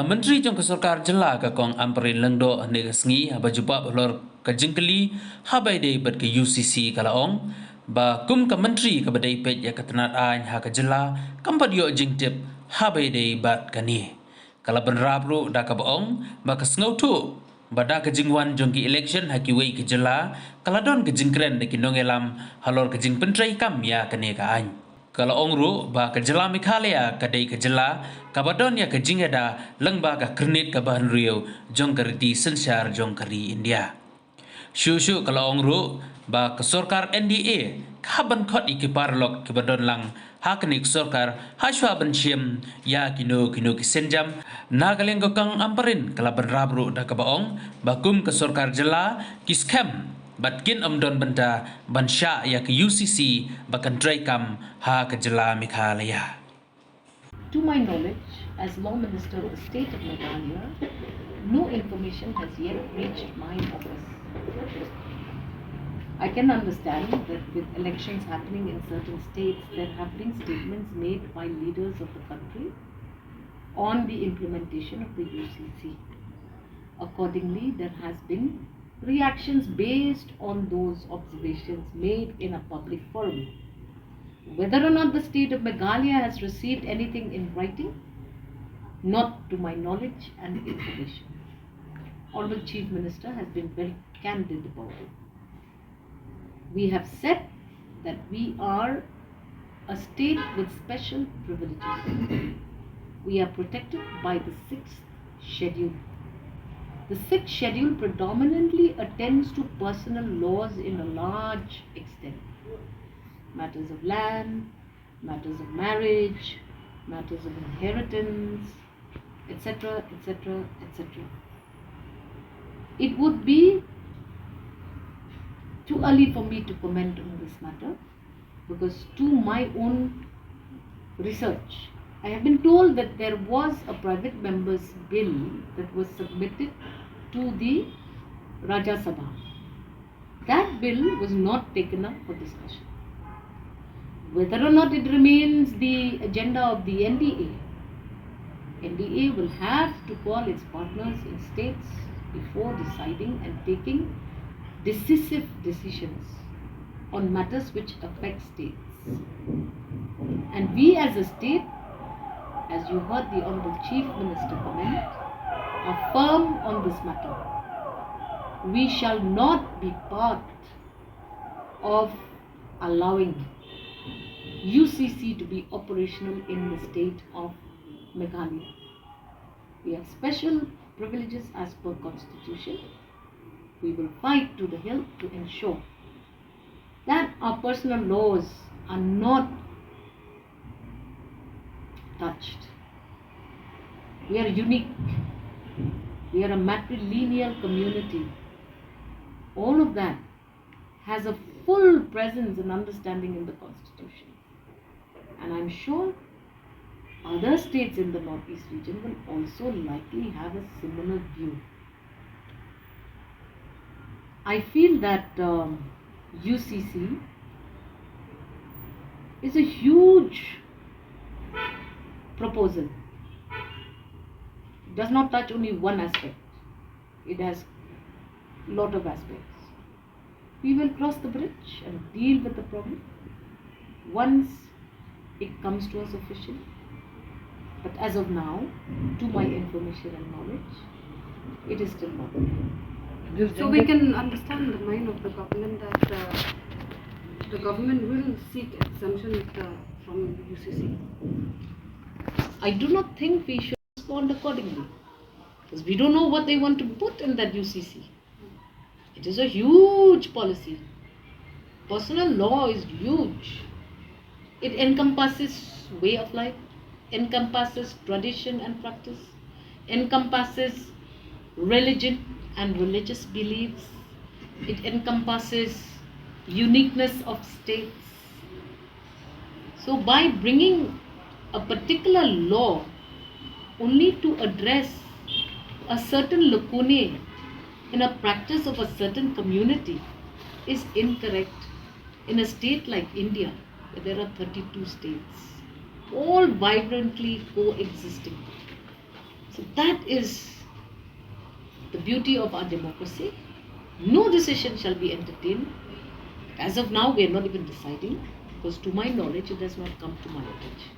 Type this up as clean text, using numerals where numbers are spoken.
Menteri jong Sorkar jela ka kong Ampareen lengdo ne sngi haba jupa lor ka jingkeli habai dei bat ke UCC kalaong ba kum ka menteri ka badai pet ya katanat ain ha ka jela kampat yo jingtip habai dei bat kani kala benrap ru da ka baong ba ka sngo tu bada ka jingwan jong ki election ha ki wei ki jela kala don ka jingkren de ki nongelam halor ka jing pyntreikam ya kane ka ain kalau ongru ba ka jela Meghalaya ka dei ka jela ka badon ya ka jingeda lengba ka kernit ka bahan rio jong kerti sensar jong keri India. Shu kalau ongru ba ka Sorkar NDA ka ban khot ikiparlok ki badon lang haknik Sorkar hashwa ban chim ya kino ki senjam nagaleng ko kang Ampareen kala ban rabru da ka baong ba kum ka Sorkar jela ki skhem Batkin Don benda bansya ya ke UCC pyntreikam ha ke jela Meghalaya. To my knowledge, as Law Minister of the State of Meghalaya, no information has yet reached my office. I can understand that with elections happening in certain states, there have been statements made by leaders of the country on the implementation of the UCC. Accordingly, there has been reactions based on those observations made in a public forum. Whether or not the state of Meghalaya has received anything in writing, not to my knowledge and information. Honorable Chief Minister has been very candid about it. We have said that we are a state with special privileges. We are protected by the 6th schedule. The 6th schedule predominantly attends to personal laws in a large extent. Matters of land, matters of marriage, matters of inheritance, etc., etc., etc. It would be too early for me to comment on this matter because to my own research, I have been told that there was a private member's bill that was submitted to the Rajya Sabha. That bill was not taken up for discussion. Whether or not it remains the agenda of the NDA will have to call its partners in states before deciding and taking decisive decisions on matters which affect states. And we as a state, as you heard the Honorable Chief Minister comment, are firm on this matter. We shall not be part of allowing UCC to be operational in the state of Meghalaya. We have special privileges as per Constitution. We will fight to the hilt to ensure that our personal laws are not touched. We are unique. We are a matrilineal community. All of that has a full presence and understanding in the Constitution. And I'm sure other states in the Northeast region will also likely have a similar view. I feel that UCC is a huge proposal. It does not touch only one aspect. It has a lot of aspects. We will cross the bridge and deal with the problem once it comes to us officially. But as of now, to my information and knowledge, it is still not there. So we can understand the mind of the government that the government will seek exemption from UCC. I do not think we should respond accordingly because we don't know what they want to put in that UCC. It is a huge policy. Personal law is huge. It encompasses way of life, encompasses tradition and practice, encompasses religion and religious beliefs. It encompasses uniqueness of states. So by bringing a particular law only to address a certain lacunae in a practice of a certain community is incorrect in a state like India, where there are 32 states, all vibrantly coexisting. So that is the beauty of our democracy. No decision shall be entertained. As of now, we are not even deciding, because to my knowledge, it has not come to my attention.